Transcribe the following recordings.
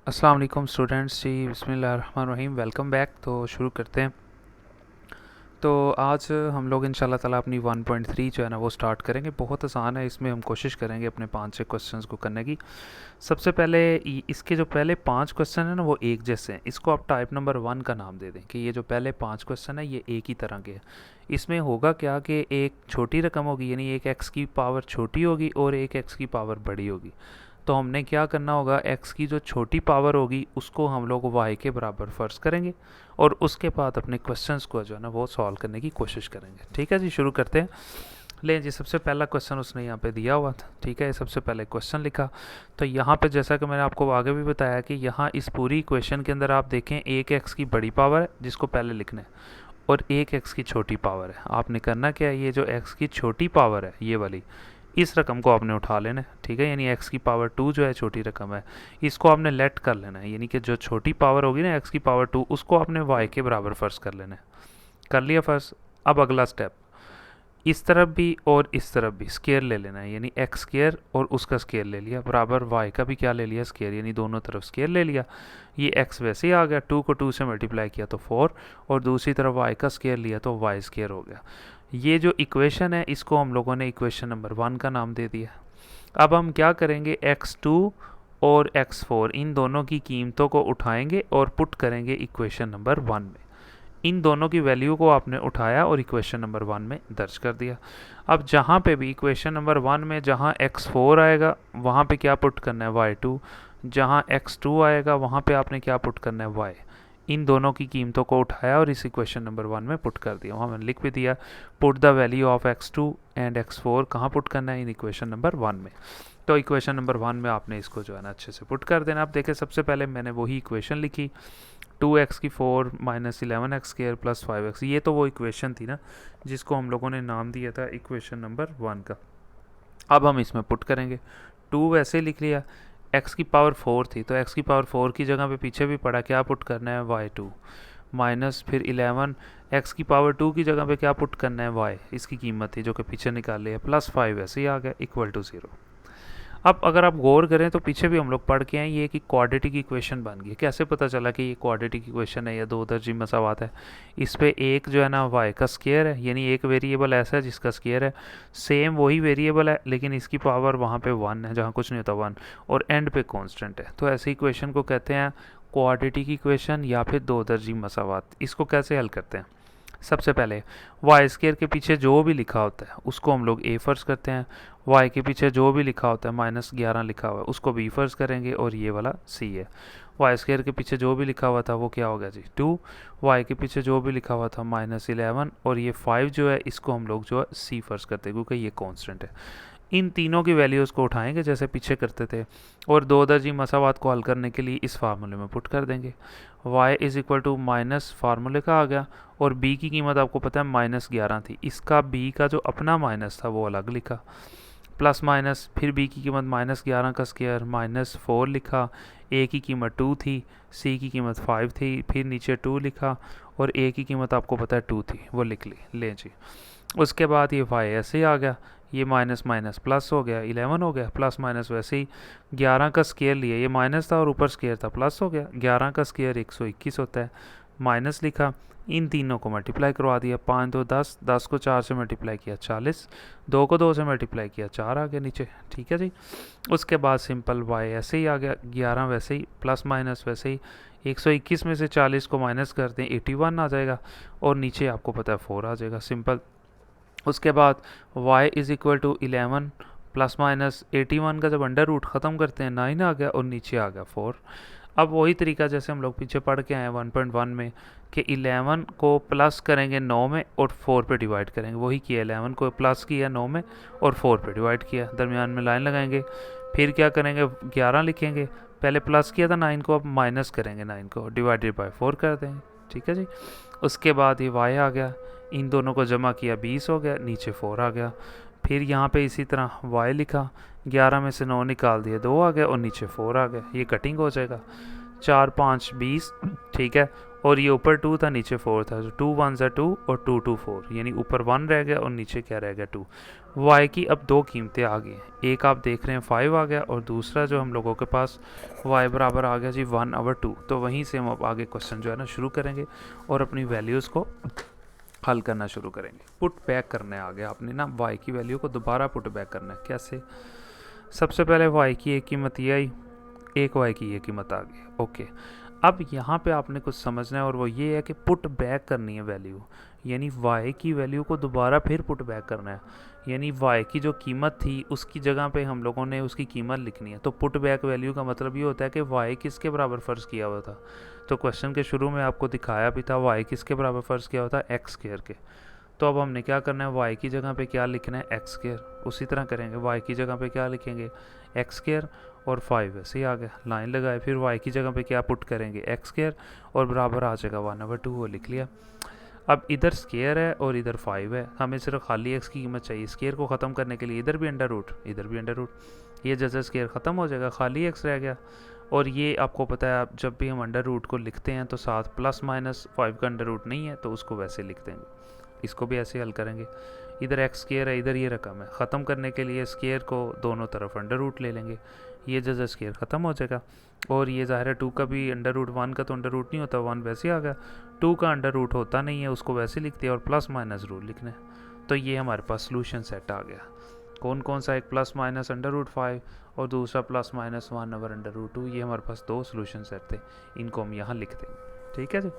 अस्सलाम वालेकुम स्टूडेंट्स जी, बिस्मिल्लाहिर्रहमानिर्रहीम। Welcome back. तो शुरू करते हैं। तो आज हम लोग इंशाल्लाह ताला अपनी 1.3 जो है ना वो स्टार्ट करेंगे। बहुत आसान है, इसमें हम कोशिश करेंगे अपने 5-6 क्वेश्चंस को करने की। सबसे पहले इसके जो पहले 5 क्वेश्चन हैं ना वो एक जैसे हैं। इसको आप टाइप नंबर 1 का नाम दे दें कि ये जो पहले 5 क्वेश्चन है ये एक ही तरह के हैं। इसमें होगा क्या कि एक छोटी रकम होगी, यानी एक एक्स की पावर छोटी होगी और एक एक्स की पावर बड़ी होगी। तो हमने क्या करना होगा, x की जो छोटी पावर होगी उसको हम लोग y के बराबर फ़र्ज़ करेंगे और उसके बाद अपने क्वेश्चंस को जो है ना वो सॉल्व करने की कोशिश करेंगे। ठीक है जी, शुरू करते हैं। लें जी, सबसे पहला क्वेश्चन उसने यहाँ पे दिया हुआ था। ठीक है, सबसे पहले क्वेश्चन लिखा। तो यहाँ पे जैसा कि मैंने आपको आगे भी बताया कि यहाँ इस पूरी इक्वेशन के अंदर आप देखें एक एक्स की बड़ी पावर है जिसको पहले लिखना है और एक एक्स की छोटी पावर है। आपने करना क्या है, ये जो एक्स की छोटी पावर है ये वाली, इस रकम को आपने उठा लेना है। ठीक है, यानी एक्स की पावर 2 जो है छोटी रकम है, इसको आपने लेट कर लेना है। यानी कि जो छोटी पावर होगी ना एक्स की पावर 2, उसको आपने वाई के बराबर फ़र्ज कर लेना है। कर लिया फ़र्ज। अब अगला स्टेप, इस तरफ भी और इस तरफ भी स्केयर ले लेना है। यानी एक्स स्केयर और उसका स्केयर ले लिया बराबर वाई का भी क्या ले लिया, स्केयर, यानी दोनों तरफ स्केयर ले लिया। ये एक्स वैसे ही आ गया, 2 को 2 से मल्टीप्लाई किया तो 4 और दूसरी तरफ वाई का स्केयर लिया तो वाई स्केयर हो गया। ये जो इक्वेशन है इसको हम लोगों ने इक्वेशन नंबर 1 का नाम दे दिया। अब हम क्या करेंगे, x2 और x4 इन दोनों की कीमतों को उठाएंगे और पुट करेंगे इक्वेशन नंबर 1 में। इन दोनों की वैल्यू को आपने उठाया और इक्वेशन नंबर 1 में दर्ज कर दिया। अब जहाँ पे भी इक्वेशन नंबर 1 में जहाँ x4 आएगा वहाँ पे क्या पुट करना है, y2। जहाँ x2 आएगा वहाँ पे आपने क्या पुट करना है, y। इन दोनों की कीमतों को उठाया और इस इक्वेशन नंबर 1 में पुट कर दिया। वहाँ मैंने लिख भी दिया, put the value of x2 and x4 कहाँ पुट करना है, इन इक्वेशन नंबर 1 में। तो इक्वेशन नंबर 1 में आपने इसको जो है ना अच्छे से पुट कर देना। आप देखें, सबसे पहले मैंने वही इक्वेशन लिखी, 2x की 4 minus 11x square plus 5x। ये तो वो इक्वेशन थी ना जिसको हम लोगों ने नाम दिया था इक्वेशन नंबर 1 का। अब हम इसमें पुट करेंगे। 2 वैसे लिख लिया, x की पावर 4 थी तो x की पावर 4 की जगह पे पीछे भी पड़ा, क्या पुट करना है, y2 माइनस फिर 11 x की पावर 2 की जगह पे क्या पुट करना है, y, इसकी कीमत थी जो कि पीछे निकाल ली है, प्लस 5 ऐसे ही आ गया इक्वल टू 0। अब अगर आप गौर करें तो पीछे भी हम लोग पढ़ के आए ये कि क्वाड्रेटिक इक्वेशन बन गई। कैसे पता चला कि ये क्वाड्रेटिक इक्वेशन है या दो दर्जी मसावात है, इस पे एक जो है ना y का स्केयर है, यानी एक वेरिएबल ऐसा है जिसका स्केयर है, सेम वही वेरिएबल है लेकिन इसकी पावर वहाँ पे 1 है जहाँ कुछ नहीं होता 1, और एंड पे कांस्टेंट है। तो ऐसी इक्वेशन को कहते हैं क्वाड्रेटिक इक्वेशन या फिर दो दर्जी मसावात। इसको कैसे हल करते हैं, सबसे पहले वाई स्केयर के पीछे जो भी लिखा होता है उसको हम लोग ए फ़र्ज़ करते हैं, वाई के पीछे जो भी लिखा होता है -11 लिखा हुआ है उसको बी फ़र्ज़ करेंगे और ये वाला सी है। वाई स्केयर के पीछे जो भी लिखा हुआ था वो क्या हो गया जी 2, वाई के पीछे जो भी लिखा हुआ था -11 और ये 5 जो है इसको हम लोग जो है सी फ़र्ज़ करते हैं क्योंकि ये कॉन्स्टेंट है। इन तीनों की वैल्यूज़ को उठाएंगे जैसे पीछे करते थे और दो दर्जी मसावात को हल करने के लिए इस फार्मूले में पुट कर देंगे। y is equal to minus फार्मूले का आ गया और b की कीमत आपको पता है -11 थी, इसका b का जो अपना माइनस था वो अलग लिखा, प्लस माइनस फिर b की कीमत -11 का स्क्वायर -4 लिखा, a की कीमत 2 थी, c की कीमत 5 थी, फिर नीचे 2 लिखा और a की कीमत आपको पता है 2 थी, वो लिख ली। ले जी, उसके बाद ये y ऐसे ही आ गया, ये माइनस माइनस प्लस हो गया, 11 हो गया, प्लस माइनस वैसे ही 11 का स्केयर लिया, ये माइनस था और ऊपर स्केयर था, प्लस हो गया, 11 का स्केयर 121 होता है, माइनस लिखा, इन तीनों को मल्टीप्लाई करवा दिया, 5 2 10, 10 को 4 से मल्टीप्लाई किया 40, 2 को 2 से मल्टीप्लाई किया 4 आ गया नीचे। ठीक है जी, उसके बाद सिंपल y ऐसे ही आ गया, 11 वैसे ही, प्लस माइनस वैसे ही, 121 में से 40 को माइनस कर दें 81 आ जाएगा और नीचे आपको पता है 4 आ जाएगा, सिंपल। उसके बाद y is equal to 11 plus minus 81 का जब अंडर रूट ख़त्म करते हैं 9 आ गया और नीचे आ गया 4। अब वही तरीका जैसे हम लोग पीछे पढ़ के आए 1.1 में कि 11 को प्लस करेंगे 9 में और 4 पे डिवाइड करेंगे, वही किया, 11 को प्लस किया 9 में और 4 पे डिवाइड किया, दरमियान में लाइन लगाएंगे, फिर क्या करेंगे 11 लिखेंगे, पहले प्लस किया था 9 को, अब माइनस करेंगे 9 को, डिवाइडेड बाय 4 कर देंगे। ठीक है जी, उसके बाद ये y आ गया, इन दोनों को जमा किया 20 हो गया, नीचे 4 आ गया, फिर यहाँ पे इसी तरह y लिखा, 11 में से 9 निकाल दिया 2 आ गया और नीचे 4 आ गया, ये कटिंग हो जाएगा। 4 5 20, ठीक है। और ये ऊपर 2 था, नीचे 4 था, तो 2 1 ज़ा 2 और 2 2 4, यानी ऊपर 1 रह गया और नीचे क्या रह गया 2। y की अब दो कीमतें आ गई हैं, एक आप देख रहे हैं 5 आ गया और दूसरा जो हम लोगों के पास y बराबर आ गया जी 1/2। तो वहीं से हम अब आगे क्वेश्चन जो है ना शुरू करेंगे और अपनी वैल्यूज़ को हल करना शुरू करेंगे। पुट बैक करने आ गया आपने ना, y की वैल्यू को दोबारा पुट बैक करना है। कैसे? सबसे पहले y की एक कीमत ये आई, एक y की ये कीमत आ गई, ओके। अब यहाँ पे आपने कुछ समझना है और वो ये है कि पुट बैक करनी है वैल्यू, यानी y की वैल्यू को दोबारा फिर पुट बैक करना है, यानी y की जो कीमत थी उसकी जगह पे हम लोगों ने उसकी कीमत लिखनी है। तो पुट बैक वैल्यू का मतलब ये होता है कि y किसके बराबर फ़र्ज़ किया हुआ था। तो क्वेश्चन के शुरू में आपको दिखाया भी था y किसके बराबर फ़र्ज़ किया हुआ था, एक्स स्क्वायर के। तो अब हमने क्या करना है, y की जगह पे क्या लिखना है, एक्स स्क्वायर। उसी तरह करेंगे, y की जगह पे क्या लिखेंगे, एक्स स्क्वायर और 5 ऐसे ही आ गया, लाइन लगाए। फिर y की जगह पे क्या पुट करेंगे, एक्स स्क्वायर और बराबर आ जाएगा 1/2, वो लिख लिया। अब इधर स्क्वायर है और इधर 5 है, हमें सिर्फ खाली x की कीमत चाहिए। स्क्वायर को ख़त्म करने के लिए इधर भी अंडर रूट, इधर भी अंडर रूट, ये जैसे स्क्वायर ख़त्म हो जाएगा, खाली x रह गया। और ये आपको पता है, आप जब भी हम अंडर रूट को लिखते हैं तो साथ प्लस माइनस 5 का अंडर रूट नहीं है, तो उसको वैसे लिख देंगे। इसको भी ऐसे हल करेंगे, इधर एक्स स्क्वायर है, इधर ये रकम है, ख़त्म करने के लिए स्क्वायर को दोनों तरफ अंडर रूट ले लेंगे, ये जैसे स्क्वायर ख़त्म हो जाएगा। और ये ज़ाहिर है 2 का भी अंडर रूट, 1 का तो अंडर रूट नहीं होता, 1 वैसे ही आ गया। 2 का अंडर रूट होता नहीं है, उसको वैसे लिख दिया और प्लस माइनस रूट लिखना है। तो ये हमारे पास सोल्यूशन सेट आ गया। कौन कौन सा, एक प्लस माइनस अंडर रूट 5 और दूसरा प्लस माइनस 1/√2। ये हमारे पास दो सोल्यूशन सेट थे, इनको हम यहाँ लिख देंगे, ठीक है जी।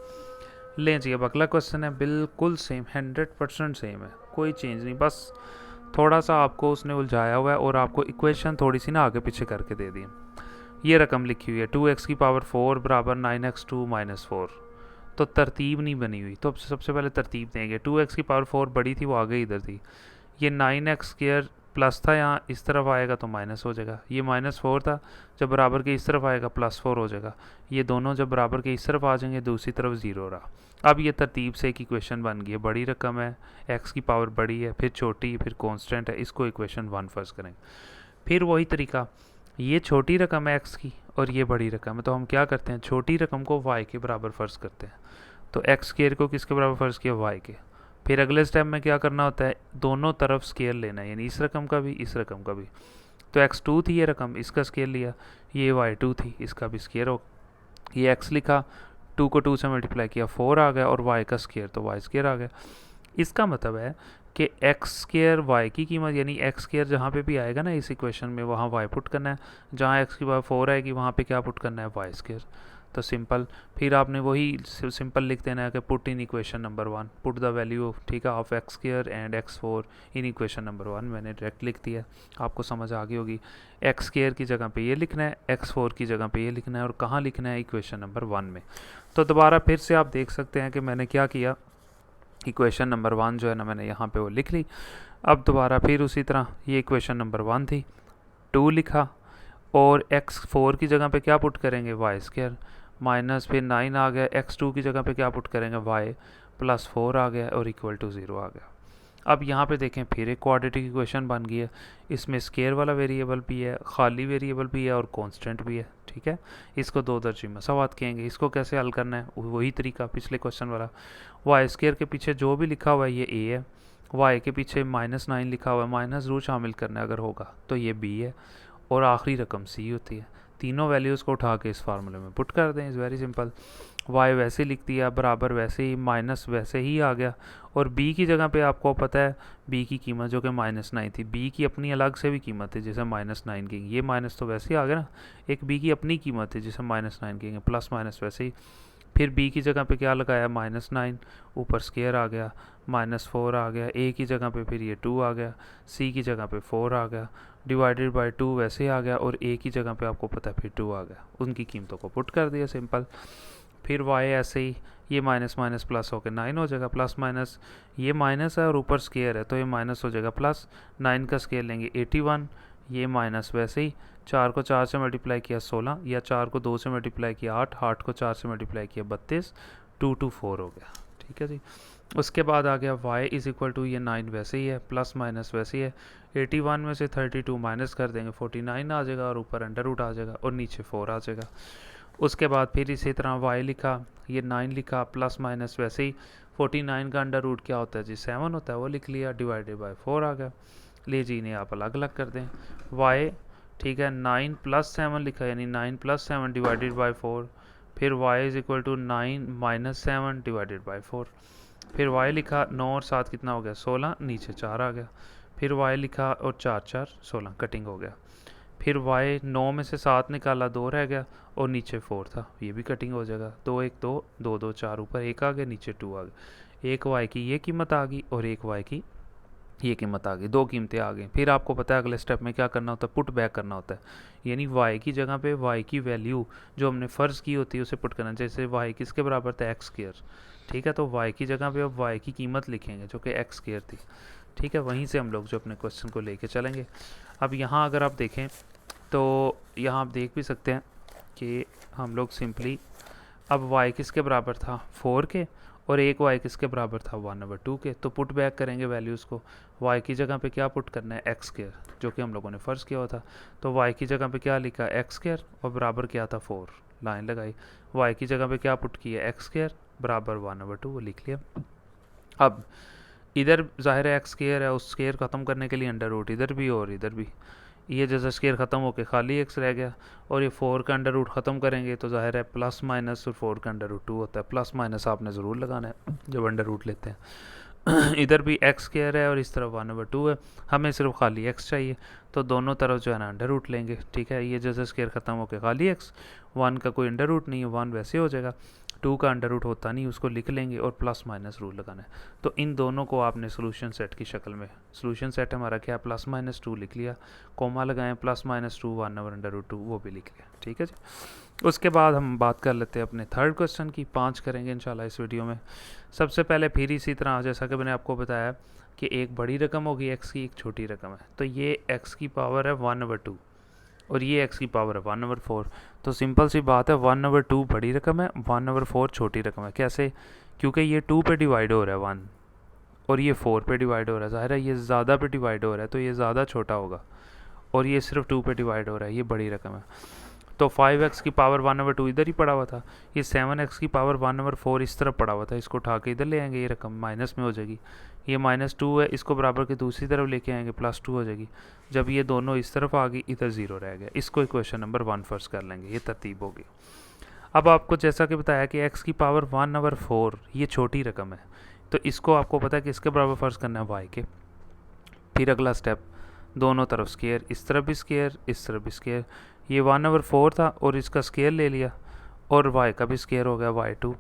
लें जी, अब अगला क्वेश्चन है, बिल्कुल सेम, 100% सेम है, कोई चेंज नहीं, बस थोड़ा सा आपको उसने उलझाया हुआ है और आपको इक्वेशन थोड़ी सी ना आगे पीछे करके दे दी। ये रकम लिखी हुई है 2x⁴ बराबर 9x2 - 4। तो तरतीब नहीं बनी हुई, तो अब सबसे पहले तरतीब देंगे। 2x⁴ बड़ी थी, वो आगे इधर थी। ये 9x² प्लस था, यहाँ इस तरफ आएगा तो माइनस हो जाएगा। ये -4 था, जब बराबर के इस तरफ आएगा +4 हो जाएगा। ये दोनों जब बराबर के इस तरफ आ जाएंगे, दूसरी तरफ 0 रहा। अब ये तरतीब से एक इक्वेशन बन गई है, बड़ी रकम है, x की पावर बड़ी है, फिर छोटी, फिर कांस्टेंट है, इसको इक्वेशन 1 फर्स्ट करेंगे। फिर वही तरीका, ये छोटी रकम है x की और ये बड़ी रकम है, तो हम क्या करते हैं, छोटी रकम को y के बराबर फ़र्ज़ करते हैं। तो एक्स स्क्वायर को किसके बराबर फ़र्ज़ किया, y के। फिर अगले स्टेप में क्या करना होता है, दोनों तरफ स्केयर लेना है, यानी इस रकम का भी, इस रकम का भी। तो x2 थी ये रकम, इसका स्केयर लिया, ये y2 थी, इसका भी स्केयर हो। ये x लिखा, 2 को 2 से मल्टीप्लाई किया, 4 आ गया, और y का स्केयर तो y स्केयर आ गया। इसका मतलब है कि एक्स स्केयर y की कीमत, यानी एक्स स्केयर जहाँ पे भी आएगा ना इस इक्वेशन में, वहाँ y पुट करना है। जहाँ x की पावर 4 आएगी वहाँ पे क्या पुट करना है, y स्केयर। तो सिंपल, फिर आपने वही सिंपल लिख देना है कि put in equation number 1, put the value, ठीक है, of x square and x4 in equation number 1। मैंने डायरेक्ट लिख दिया, आपको समझ आ गई होगी। एक्स स्क्वायर की जगह पे ये लिखना है, x4 की जगह पे ये लिखना है, और कहाँ लिखना है, इक्वेशन नंबर 1 में। तो दोबारा फिर से आप देख सकते हैं कि मैंने क्या किया, इक्वेशन नंबर 1 जो है ना, मैंने यहाँ पे वो लिख ली। अब दोबारा फिर उसी तरह, ये इक्वेशन नंबर 1 थी, 2 लिखा, और x4 की जगह पे क्या पुट करेंगे, y स्क्वायर, माइनस फिर 9 आ गया, x2 की जगह पे क्या पुट करेंगे, y प्लस 4 आ गया, और इक्वल टू 0 आ गया। अब यहाँ पे देखें, फिर एक क्वाड्रेटिक इक्वेशन बन गई है। इसमें स्केयर वाला वेरिएबल भी है, खाली वेरिएबल भी है, और कांस्टेंट भी है, ठीक है। इसको दो दर्जे मसावात कहेंगे। इसको कैसे हल करना है, वही तरीका पिछले क्वेश्चन वाला। वाई स्केयर के पीछे जो भी लिखा हुआ है ये a है, y के पीछे -9 लिखा हुआ है, माइनस रूट शामिल करना है अगर होगा तो ये b है, और आखिरी रकम c होती है। तीनों वैल्यूज़ को उठा के इस फार्मूले में पुट कर दें, इज़ वेरी सिंपल। y वैसे लिख दिया, बराबर वैसे ही, माइनस वैसे ही आ गया, और b की जगह पे आपको पता है b की कीमत जो कि -9 थी, b की अपनी अलग से भी कीमत है, जैसे -9 की, ये माइनस तो वैसे ही आ गया ना, एक b की अपनी कीमत है जैसे -9 की, प्लस माइनस वैसे ही। फिर b की जगह पे क्या लगाया, -9, ऊपर स्केयर आ गया, -4 आ गया, a की जगह पे फिर ये 2 आ गया, c की जगह पे 4 आ गया, डिवाइडेड बाय 2 वैसे आ गया, और a की जगह पे आपको पता है फिर 2 आ गया। उनकी कीमतों को पुट कर दिया, सिंपल। फिर y ऐसे ही, ये माइनस माइनस प्लस होकर 9 हो जाएगा, प्लस माइनस, ये माइनस है और ऊपर स्केयर है तो ये माइनस हो जाएगा प्लस, 9 का स्केयर लेंगे 81, ये माइनस वैसे ही, 4 को 4 से मल्टीप्लाई किया 16, या 4 को 2 से मल्टीप्लाई किया 8, 8 को 4 से मल्टीप्लाई किया 32, 2 to 4 हो गया, ठीक है जी। उसके बाद आ गया y इज़ इक्वल टू, ये 9 वैसे ही है, प्लस माइनस वैसे ही है, 81 में से 32 माइनस कर देंगे, 49 आ जाएगा, और ऊपर अंडर रूट आ जाएगा, और नीचे 4 आ जाएगा। उसके बाद फिर इसी तरह y लिखा, ये 9 लिखा, प्लस माइनस वैसे ही 49 का अंडर रूट क्या होता है जी 7 होता है, वो लिख लिया, डिवाइडेड बाय 4 आ गया। ले जी इन्हें आप अलग अलग कर दें, y ठीक है 9 प्लस 7 लिखा, यानी 9 प्लस 7 डिवाइडेड बाई 4, फिर y is equal to 9 minus 7 divided by 4, फिर y लिखा 9 और 7 कितना हो गया 16, नीचे 4 आ गया, फिर y लिखा और 4 4 16, कटिंग हो गया, फिर y 9 में से 7 निकाला 2 रह गया और नीचे 4 था, ये भी कटिंग हो जाएगा, 2 1 2 2 2 4 ऊपर 1 आ गया, नीचे 2 आ गया, एक y की ये कीमत आ गई और एक y की ये कीमत आ गई, दो कीमतें आ गई। फिर आपको पता है अगले स्टेप में क्या करना होता है, पुट बैक करना होता है, यानी y की जगह पे y की वैल्यू जो हमने फ़र्ज़ की होती है उसे पुट करना, जैसे y किसके बराबर था एक्स स्क्वायर, ठीक है, तो y की जगह पे अब y की कीमत लिखेंगे जो कि एक्स स्क्वायर थी, ठीक है, वहीं से हम लोग जो अपने क्वेश्चन को लेके चलेंगे। अब यहाँ अगर आप देखें तो यहाँ आप देख भी सकते हैं कि हम लोग सिंपली अब y किसके बराबर था 4 के, और एक y किसके बराबर था 1/2 के, तो पुट बैक करेंगे वैल्यूज़ को, y की जगह पे क्या पुट करना है एक्स स्क्वायर, जो कि हम लोगों ने फ़र्ज़ किया हुआ था, तो y की जगह पे क्या लिखा एक्स स्क्वायर और बराबर क्या था 4, लाइन लगाई, y की जगह पे क्या पुट किया एक्स स्क्वायर बराबर 1/2, वो लिख लिया। अब इधर ज़ाहिर है एक्स स्क्वायर है, उस स्क्वायर ख़त्म करने के लिए अंडर रूट इधर भी और इधर भी, ये जैसा स्क्वायर ख़त्म होकर खाली एक्स रह गया, और ये 4 का अंडर रूट ख़त्म करेंगे तो ज़ाहिर है प्लस माइनस और 4 का अंडर रूट 2 होता है, प्लस माइनस आपने ज़रूर लगाना है जब अंडर रूट लेते हैं। इधर भी एक्स स्क्वायर है और इस तरफ 1/2 है, हमें सिर्फ खाली एक्स चाहिए, तो दोनों तरफ जो है ना अंडर रूट लेंगे, ठीक है, ये जैसे स्क्वायर ख़त्म होकर खाली एक्स, 1 का कोई अंडर रूट नहीं है, 1 वैसे हो जाएगा, 2 का अंडर रूट होता नहीं, उसको लिख लेंगे और प्लस माइनस रूल लगाना है, तो इन दोनों को आपने सोल्यूशन सेट की शक्ल में, सोल्यूशन सेट हमारा क्या है प्लस माइनस 2 लिख लिया, कोमा लगाएं प्लस माइनस 2 1/√2 वो भी लिख लिया, ठीक है जी। उसके बाद हम बात कर लेते हैं अपने थर्ड क्वेश्चन की, 5 करेंगे इंशाल्लाह इस वीडियो में। सबसे पहले फिर इसी तरह जैसा कि मैंने आपको बताया कि एक बड़ी रकम होगी एक्स की, एक छोटी रकम है, तो ये एक्स की पावर है 1/2 और ये एक्स की पावर है 1/4, तो सिंपल सी बात है 1/2 बड़ी रकम है, 1/4 छोटी रकम है। कैसे? क्योंकि ये 2 पे डिवाइड हो रहा है 1 और ये 4 पे डिवाइड हो रहा है, ज़ाहिर है ये ज़्यादा पे डिवाइड हो रहा है तो ये ज़्यादा छोटा होगा, और ये सिर्फ 2 पे डिवाइड हो रहा है, ये बड़ी रकम है। तो 5x की पावर 1/2 इधर ही पड़ा हुआ था, ये 7x की पावर 1/4 इस तरफ पड़ा हुआ था, इसको उठा के इधर ले आएंगे, ये रकम माइनस में हो जाएगी, ये -2 है, इसको बराबर के दूसरी तरफ लेके आएंगे +2 हो जाएगी, जब ये दोनों इस तरफ आ गई इधर 0 रह गया, इसको इक्वेशन नंबर 1 फर्स्ट कर लेंगे, ये तरतीब होगी। अब आपको जैसा कि बताया कि x की पावर 1/4 ये छोटी रकम है, तो इसको आपको पता है कि इसके बराबर फर्ज करना है y के। फिर अगला स्टेप, दोनों तरफ स्केयर, इस तरफ भी स्केयर इस तरफ भी स्केयर, ये 1/4 था और इसका स्केयर ले लिया और y का भी स्केयर हो गया y2।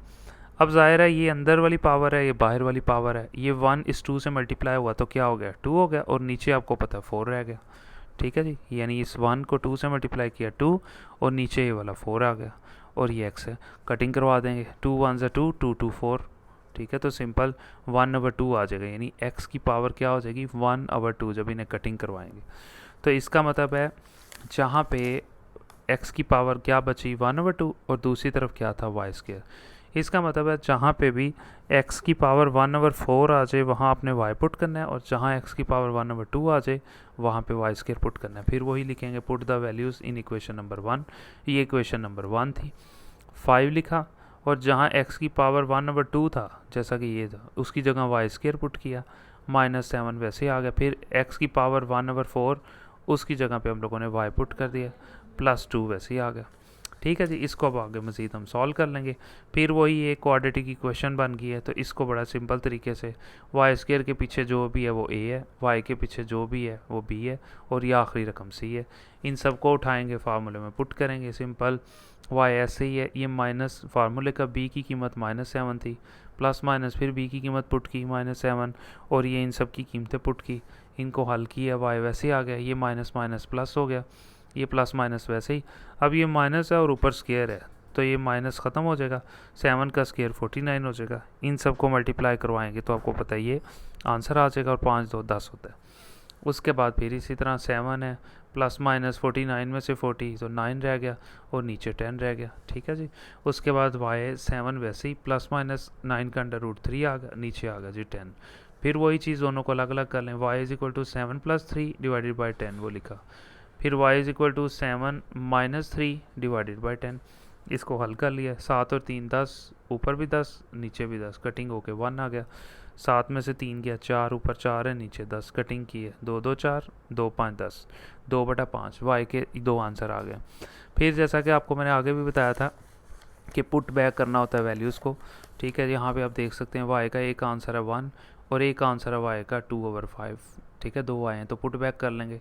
अब ज़ाहिर है ये अंदर वाली पावर है, ये बाहर वाली पावर है, ये 1:2 से मल्टीप्लाई हुआ तो क्या हो गया 2 हो गया, और नीचे आपको पता है 4 रह गया, ठीक है जी, यानी इस 1 को 2 से मल्टीप्लाई किया 2 और नीचे ये वाला 4 आ गया, और ये x है, कटिंग करवा देंगे, 2 1 2 2 2 4, ठीक है, तो सिंपल 1/2 आ जाएगा, यानी x की पावर क्या हो जाएगी 1/2 जब इन्हें कटिंग करवाएंगे। तो इसका मतलब है जहाँ पे x की पावर क्या बची 1/2 और दूसरी तरफ क्या था y स्क्वायर, इसका मतलब है जहाँ पे भी x की पावर 1/4 आ जाए वहाँ आपने y पुट करना है, और जहाँ x की पावर 1/2 आ जाए वहाँ पे y स्क्वायर पुट करना है, फिर वही लिखेंगे put the values in equation number 1, ये इक्वेशन नंबर 1 थी, 5 लिखा, और जहाँ x की पावर 1/2 था जैसा कि ये था उसकी जगह y स्क्वायर पुट किया, -7 वैसे आ गया, फिर x की पावर 1/4 उसकी जगह पे हम लोगों ने y पुट कर दिया, +2 वैसे ही आ गया, ठीक है जी। इसको अब आगे मज़ीद हम सॉल्व कर लेंगे, फिर वही एक क्वाड्रेटिक इक्वेशन बन गई है, तो इसको बड़ा सिंपल तरीके से वाई स्क्वायर के पीछे जो भी है वो a है, y के पीछे जो भी है वो b है, और ये आखिरी रकम c है, इन सब को उठाएंगे फार्मूले में पुट करेंगे, सिंपल y ऐसे ही है, ये माइनस फार्मूले का b की कीमत -7 थी, प्लस माइनस फिर b की कीमत पुट की -7, और ये इन सब की कीमतें पुट की, इनको हल किया, y वैसे ही आ गया, ये माइनस माइनस प्लस हो गया, ये प्लस माइनस वैसे ही, अब ये माइनस है और ऊपर स्केयर है तो ये माइनस ख़त्म हो जाएगा, 7 का स्केयर 49 हो जाएगा, इन सब को मल्टीप्लाई करवाएंगे तो आपको पता है ये आंसर आ जाएगा, और 5 2 10 होता है। उसके बाद फिर इसी तरह 7 है, प्लस माइनस 49 में से 40 तो 9 रह गया, और नीचे 10 रह गया, ठीक है जी। उसके बाद y 7 वैसे ही प्लस माइनस 9 का √3 आ गया, नीचे आ गया जी 10, फिर वही चीज़ दोनों को अलग अलग कर लें, y = 7 + 3 डिवाइडेड बाई 10 वो लिखा, फिर y = 7 - 3 डिवाइडेड बाई 10, इसको हल कर लिया, 7 और 3 10, ऊपर भी 10 नीचे भी 10, कटिंग होके 1 आ गया। 7 में से 3 गया 4, ऊपर 4 है नीचे 10, कटिंग की है 2 2 4, 2 5 10, 2/5 वाई के 2 आंसर आ गए। फिर जैसा कि आपको मैंने आगे भी बताया था कि पुट बैक करना होता है वैल्यूज़ को, ठीक है। यहाँ पे आप देख सकते हैं वाई का एक आंसर है 1 और एक आंसर है वाई का 2/5, ठीक है। 2 आए हैं तो पुट बैक कर लेंगे,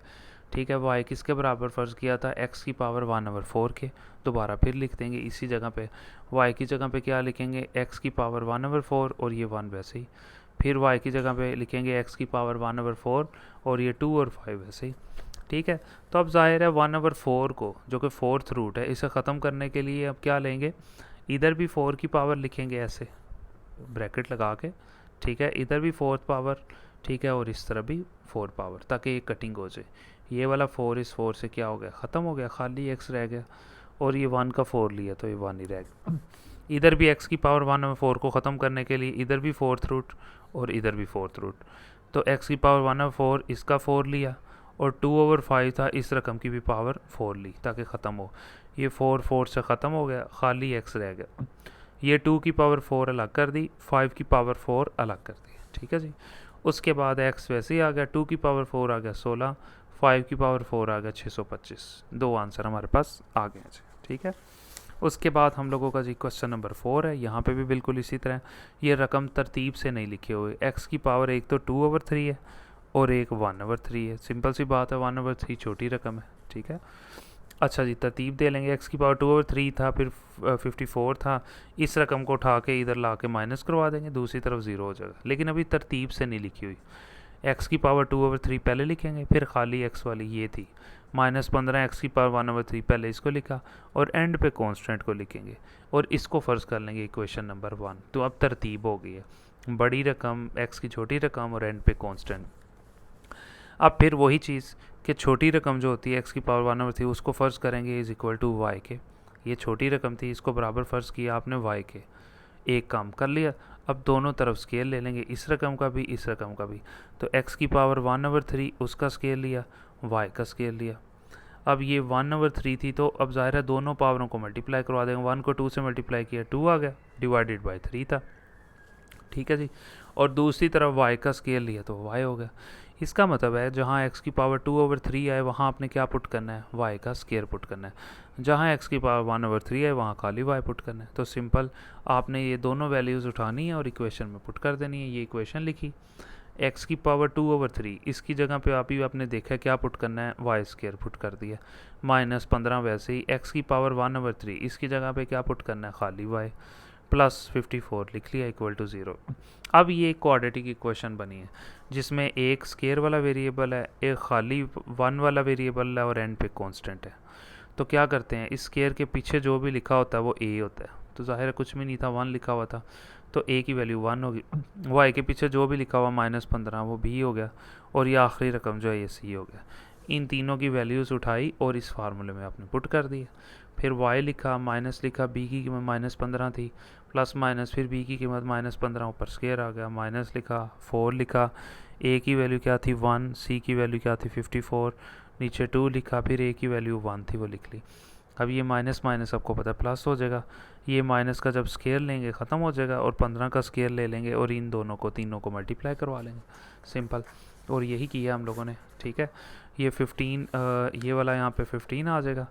ठीक है। वाई किसके बराबर फ़र्ज़ किया था, एक्स की पावर 1/4 के। दोबारा फिर लिख देंगे इसी जगह पे, वाई की जगह पे क्या लिखेंगे, एक्स की पावर 1/4 और ये 1 वैसे ही। फिर वाई की जगह पे लिखेंगे एक्स की पावर 1/4 और ये 2 और 5 वैसे ही, ठीक है। तो अब जाहिर है 1/4 को, जो कि फोर्थ रूट है, इसे ख़त्म करने के लिए अब क्या लेंगे, इधर भी 4 की पावर लिखेंगे ऐसे ब्रैकेट लगा के, ठीक है। इधर भी 4th पावर, ठीक है, और इस तरह भी 4 पावर, ताकि ये कटिंग हो जाए। ये वाला 4 इस 4 से क्या हो गया, ख़त्म हो गया, खाली एक्स रह गया। और ये 1 का 4 लिया तो ये 1 ही रह गया। इधर भी एक्स की पावर 1/4 को ख़त्म करने के लिए इधर भी 4th रूट और इधर भी 4th रूट, तो एक्स की पावर 1/4 इसका 4 लिया और 2/5 था, इस रकम की भी पावर 4 ली ताकि ख़त्म हो। ये 4 4 से ख़त्म हो गया, खाली एक्स रह गया। ये 2 की पावर 4 अलग कर दी, 5 की पावर 4 अलग कर दी, ठीक है जी। उसके बाद एक्स वैसे ही आ गया, 2 की पावर 4 आ गया 16, 5 की पावर 4 आ गया 625। 2 आंसर हमारे पास आ गए जी, ठीक है। उसके बाद हम लोगों का जी क्वेश्चन नंबर 4 है। यहाँ पे भी बिल्कुल इसी तरह, ये रकम तरतीब से नहीं लिखे हुए। एक्स की पावर एक तो 2/3 है और एक 1/3 है। सिंपल सी बात है, 1/3 छोटी रकम है, ठीक है। अच्छा जी, तरतीब दे लेंगे। एक्स की पावर 2/3 था, फिर 54 था, इस रकम को उठा के इधर ला के माइनस करवा देंगे, दूसरी तरफ 0 हो जाएगा। लेकिन अभी तरतीब से नहीं लिखी हुई। एक्स की पावर 2/3 पहले लिखेंगे, फिर खाली एक्स वाली ये थी, -15 एक्स की पावर 1/3 पहले इसको लिखा और एंड पे कांस्टेंट को लिखेंगे और इसको फ़र्ज़ कर लेंगे इक्वेशन नंबर 1। तो अब तरतीब हो गई है, बड़ी रकम, एक्स की छोटी रकम और एंड पे कांस्टेंट। अब फिर वही चीज़ कि छोटी रकम जो होती है एक्स की पावर 1/3 उसको फ़र्ज़ करेंगे इज़ इक्वल टू वाई के। ये छोटी रकम थी, इसको बराबर फ़र्ज़ किया आपने वाई के, एक काम कर लिया। अब दोनों तरफ स्केल ले लेंगे, इस रकम का भी इस रकम का भी। तो एक्स की पावर 1/3 उसका स्केल लिया, वाई का स्केल लिया। अब ये 1/3 थी तो अब ज़ाहिर है दोनों पावरों को मल्टीप्लाई करवा देंगे। 1 को 2 से मल्टीप्लाई किया 2 आ गया, डिवाइडेड बाई 3 था, ठीक है जी। और दूसरी तरफ y का स्केल लिया तो y हो गया। इसका मतलब है जहाँ x की पावर 2/3 आए वहाँ आपने क्या पुट करना है, y का स्केयर पुट करना है। जहाँ x की पावर 1/3 आए वहाँ खाली y पुट करना है। तो सिंपल आपने ये दोनों वैल्यूज़ उठानी है और इक्वेशन में पुट कर देनी है। ये इक्वेशन लिखी, x की पावर 2/3, इसकी जगह पे आप ही आपने देखा क्या पुट करना है, y स्केयर पुट कर दिया, -15 वैसे ही। x की पावर 1/3 इसकी जगह पे क्या पुट करना है, खाली y, +54 लिख लिया इक्वल टू 0। अब ये एक क्वाड्रेटिक इक्वेशन बनी है जिसमें एक स्केयर वाला वेरिएबल है, एक खाली 1 वाला वेरिएबल है और एंड पे कांस्टेंट है। तो क्या करते हैं, इस स्केयर के पीछे जो भी लिखा होता है वो a होता है। तो जाहिर है कुछ भी नहीं था, 1 लिखा हुआ था तो a की वैल्यू 1 होगी। y के पीछे जो भी लिखा हुआ -15 वो b हो गया और ये आखिरी रकम जो है ये c हो गया। इन तीनों की वैल्यूज़ उठाई और इस फार्मूले में आपने पुट कर दिया। फिर y लिखा, माइनस लिखा, b की कीमत -15 थी, प्लस माइनस, फिर b की कीमत -15, ऊपर स्केयर आ गया, माइनस लिखा, 4 लिखा, a की वैल्यू क्या थी 1, c की वैल्यू क्या थी 54, नीचे 2 लिखा, फिर a की वैल्यू 1 थी वो लिख ली। अब ये माइनस माइनस आपको पता है प्लस हो जाएगा, ये माइनस का जब स्केयर लेंगे ख़त्म हो जाएगा और 15 का स्केयर ले लेंगे और इन दोनों को तीनों को मल्टीप्लाई करवा लेंगे, सिंपल। और यही किया हम लोगों ने, ठीक है। ये 15 ये वाला यहाँ पे 15 आ जाएगा,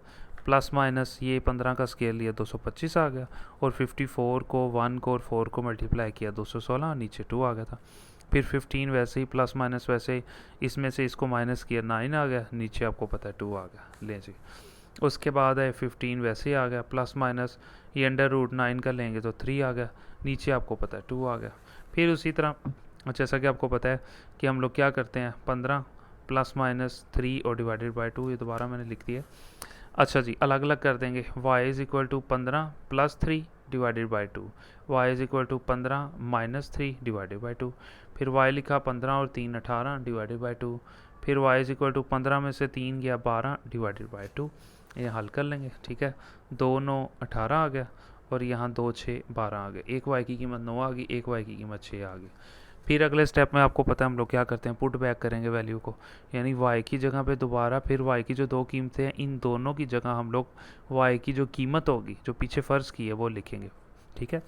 प्लस माइनस ये 15 का स्केयर लिया 225 आ गया और 54 को 1 को और 4 को मल्टीप्लाई किया 216, नीचे 2 आ गया था। फिर 15 वैसे ही, प्लस माइनस वैसे ही, इसमें से इसको माइनस किया 9 आ गया, नीचे आपको पता है 2 आ गया, ले जी। उसके बाद है 15 वैसे ही आ गया, प्लस माइनस ये √9 का लेंगे तो 3 आ गया, नीचे आपको पता है 2 आ गया। फिर उसी तरह जैसा कि आपको पता है कि हम लोग क्या करते हैं, 15 प्लस माइनस 3 और डिवाइडेड बाई 2, ये दोबारा मैंने लिख दिया। अच्छा जी, अलग अलग कर देंगे, y is equal to 15 plus 3 divided by 2, y is equal to 15 minus 3 divided by 2, फिर y लिखा 15 और 3 18 डिवाइडेड बाई 2, फिर y इज़ इक्वल टू 15 में से 3 गया 12 डिवाइडेड बाई 2। ये हल कर लेंगे, ठीक है। 2 9 18 आ गया और यहाँ 2 6 12 आ गए। एक y की कीमत 9 आ गई, एक y की कीमत 6 आ गई। फिर अगले स्टेप में आपको पता है हम लोग क्या करते हैं, पुट बैक करेंगे वैल्यू को, यानी y की जगह पे दोबारा फिर y की जो दो कीमतें हैं इन दोनों की जगह हम लोग y की जो कीमत होगी जो पीछे फ़र्ज़ की है वो लिखेंगे। ठीक है,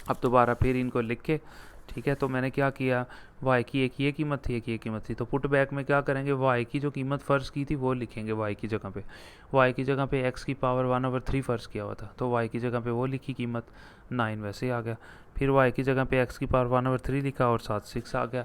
अब दोबारा फिर इनको लिख के, ठीक है, तो मैंने क्या किया, y की एक ये कीमत थी, एक ये कीमत थी, तो पुट बैक में क्या करेंगे, y की जो कीमत फ़र्ज़ की थी वो लिखेंगे y की जगह पे। y की जगह पे x की पावर 1/3 फ़र्ज़ किया हुआ था, तो y की जगह पे वो लिखी कीमत 9 वैसे ही आ गया। फिर y की जगह पे x की पावर 1/3 लिखा और साथ 6 आ गया।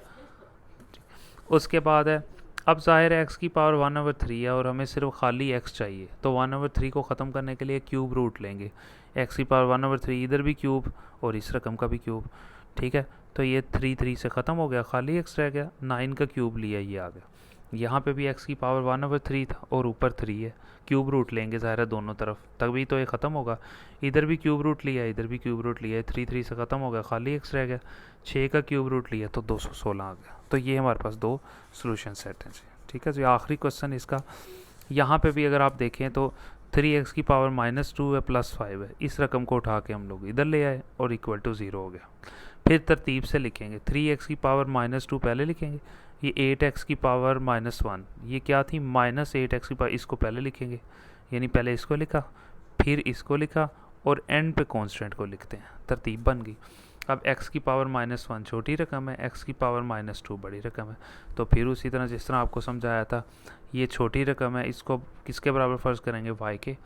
उसके बाद है, अब ज़ाहिर है x की पावर 1/3 है और हमें सिर्फ खाली x चाहिए, तो 1/3 को ख़त्म करने के लिए क्यूब रूट लेंगे। x की पावर 1/3 इधर भी क्यूब और इस रकम का भी क्यूब। ठीक है, तो ये 3 से ख़त्म हो गया, खाली x रह गया, 9 का क्यूब लिया, ये आ गया। यहाँ पे भी x की पावर 1/3 था और ऊपर 3 है, क्यूब रूट लेंगे ज़ाहिर है दोनों तरफ, तभी तो ये ख़त्म होगा। इधर भी क्यूब रूट लिया, इधर भी क्यूब रूट लिया, 3 से ख़त्म हो गया, खाली x रह गया, 6 का क्यूब रूट लिया तो 216 आ गया। तो ये हमारे पास दो सोल्यूशन सेट हैं जी। ठीक है जी, आखिरी क्वेश्चन इसका, यहाँ पे भी अगर आप देखें तो 3x की पावर -2 है +5 है, इस रकम को उठा के हम लोग इधर ले आए और इक्वल टू 0 हो गया। फिर तरतीब से लिखेंगे, 3x की पावर -2 पहले लिखेंगे, ये 8x की पावर -1, ये क्या थी -8x की पावर, इसको पहले लिखेंगे, यानी पहले इसको लिखा फिर इसको लिखा और एंड पे कांस्टेंट को लिखते हैं, तरतीब बन गई। अब x की पावर -1 छोटी रकम है, x की पावर -2 बड़ी रकम है, तो फिर उसी तरह जिस तरह आपको समझाया था, ये छोटी रकम है, इसको किसके बराबर फ़र्ज़ करेंगे, y के।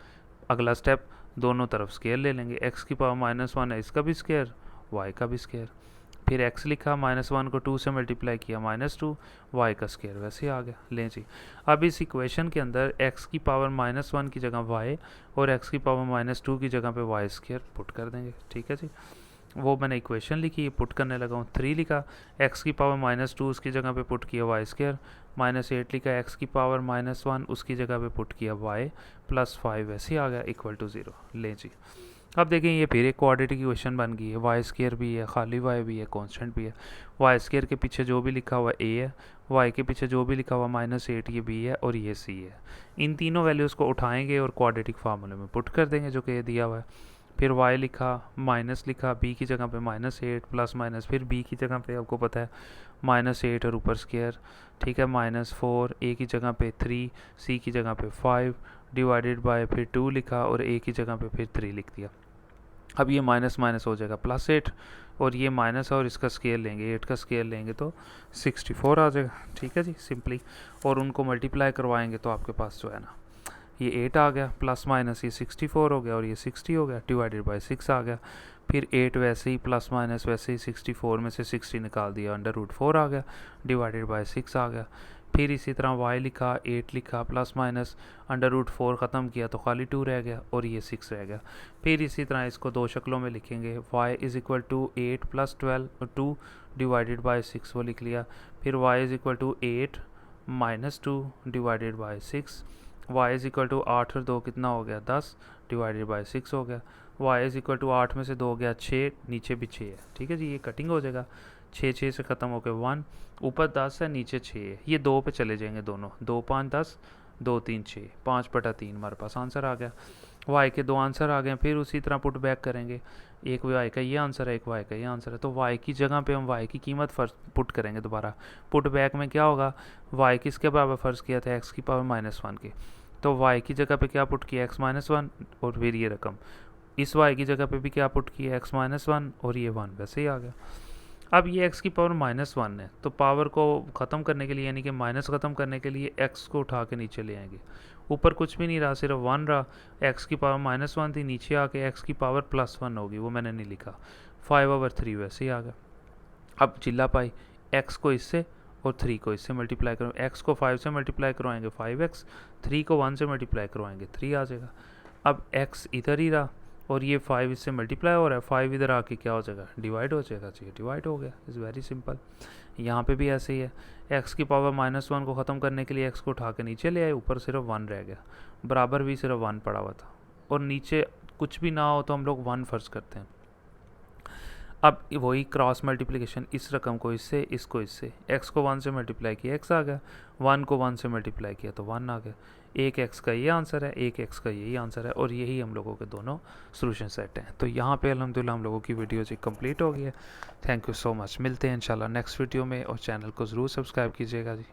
अगला स्टेप, दोनों तरफ स्केयर ले लेंगे, x की पावर -1 है, इसका भी स्केयर, y का भी स्केयर। फिर x लिखा, -1 को 2 से मल्टीप्लाई किया, -2, y का स्केयर वैसे आ गया। लें जी, अब इस इक्वेशन के अंदर x की पावर -1 की जगह y और x की पावर -2 की जगह पे y स्केयर पुट कर देंगे। ठीक है जी, वो मैंने इक्वेशन लिखी, पुट करने लगा हूँ। 3 लिखा, x की पावर -2 उसकी जगह पे पुट किया y स्केयर, -8 लिखा, x की पावर -1 उसकी जगह पे पुट किया y +5 वैसे आ गया इक्वल टू 0। लें जी, अब देखें ये फिर एक क्वाड्रेटिक इक्वेशन बन गई है, वाई स्केयर भी है, खाली वाई भी है, कांस्टेंट भी है। वाई स्केयर के पीछे जो भी लिखा हुआ ए है, वाई के पीछे जो भी लिखा हुआ -8 ये बी है और ये सी है। इन तीनों वैल्यूज़ को उठाएंगे और क्वाड्रेटिक फार्मूले में पुट कर देंगे जो कि दिया हुआ है। फिर y लिखा, माइनस लिखा, b की जगह पे -8 प्लस माइनस, फिर b की जगह पे आपको पता है -8 और ऊपर स्केयर। ठीक है, -4, a की जगह पे 3, c की जगह पे 5 डिवाइडेड बाय, फिर 2 लिखा और a की जगह पे फिर 3 लिख दिया। अब ये माइनस माइनस हो जाएगा +8 और ये माइनस और इसका स्केयर लेंगे, 8 का स्केयर लेंगे तो 64 आ जाएगा। ठीक है जी, सिंपली, और उनको मल्टीप्लाई करवाएंगे तो आपके पास जो है ना ये 8 आ गया, प्लस माइनस ये 64 हो गया और ये 60 हो गया, डिवाइडेड बाय 6 आ गया। फिर 8 वैसे ही प्लस माइनस वैसे ही 64 में से 60 निकाल दिया, √4 आ गया, डिवाइडेड बाय 6 आ गया। फिर इसी तरह y लिखा, 8 लिखा, प्लस माइनस √4 ख़त्म किया तो खाली 2 रह गया और ये 6 रह गया। फिर इसी तरह इसको दो शक्लों में लिखेंगे, y is equal to 8 + 12 2 divided by 6 वो लिख लिया। फिर y is equal to 8 - 2 divided by 6, y is equal to 8 और 2 कितना हो गया 10 डिवाइडेड बाय 6 हो गया। y इज़ इक्वल टू 8 में से 2 हो गया 6, नीचे भी 6 है। ठीक है जी, ये कटिंग हो जाएगा, 6 से ख़त्म हो गए 1, ऊपर 10 है नीचे 6 है, ये 2 पे चले जाएंगे दोनों, 2 5 10, 2 3 6, 5/3 हमारे पास आंसर आ गया। y के दो आंसर आ गए, फिर उसी तरह पुट बैक करेंगे, एक y का ये आंसर है, एक y का ये आंसर है, तो y की जगह पे हम y की कीमत फर्स्ट पुट करेंगे दोबारा। पुट बैक में क्या होगा, y किसके बराबर फ़र्ज़ किया था, x की पावर -1 के, तो y की जगह पे क्या पुट किया, x -1 और फिर ये रकम, इस y की जगह पे भी क्या पुट किया, x -1 और ये 1 वैसे ही आ गया। अब ये x की पावर -1 है, तो पावर को ख़त्म करने के लिए, यानी कि माइनस ख़त्म करने के लिए x को उठा के नीचे ले आएंगे, ऊपर कुछ भी नहीं रहा, सिर्फ 1 रहा, x की पावर -1 थी, नीचे आके x की पावर +1 होगी, वो मैंने नहीं लिखा, 5/3 वैसे ही आ गया। अब चिल्ला पाई, x को इससे और 3 को इससे मल्टीप्लाई करो, x को 5 से मल्टीप्लाई करवाएंगे 5x, 3 को 1 से मल्टीप्लाई करवाएंगे 3 आ जाएगा। अब x इधर ही रहा और ये 5 इससे मल्टीप्लाई हो रहा है, 5 इधर आके क्या हो जाएगा, डिवाइड हो जाएगा, चाहिए डिवाइड हो गया, इज़ वेरी सिंपल। यहाँ पे भी ऐसे ही है, x की पावर -1 को ख़त्म करने के लिए x को उठा के नीचे ले आए, ऊपर सिर्फ 1 रह गया, बराबर भी सिर्फ 1 पड़ा हुआ था, और नीचे कुछ भी ना हो तो हम लोग 1 फ़र्ज़ करते हैं। अब वही क्रॉस मल्टीप्लिकेशन, इस रकम को इससे, इसको इससे, x को 1 से मल्टीप्लाई किया x आ गया, 1 को 1 से मल्टीप्लाई किया तो 1 आ गया, एक एक्स का ये आंसर है, एक एक्स का यही आंसर है, और यही हम लोगों के दोनों सोल्यूशन सेट हैं। तो यहाँ पे अल्हम्दुलिल्लाह हम लोगों की वीडियो जी कंप्लीट हो गई है। Thank you so much. मिलते हैं इंशाल्लाह नेक्स्ट वीडियो में, और चैनल को ज़रूर सब्सक्राइब कीजिएगा जी।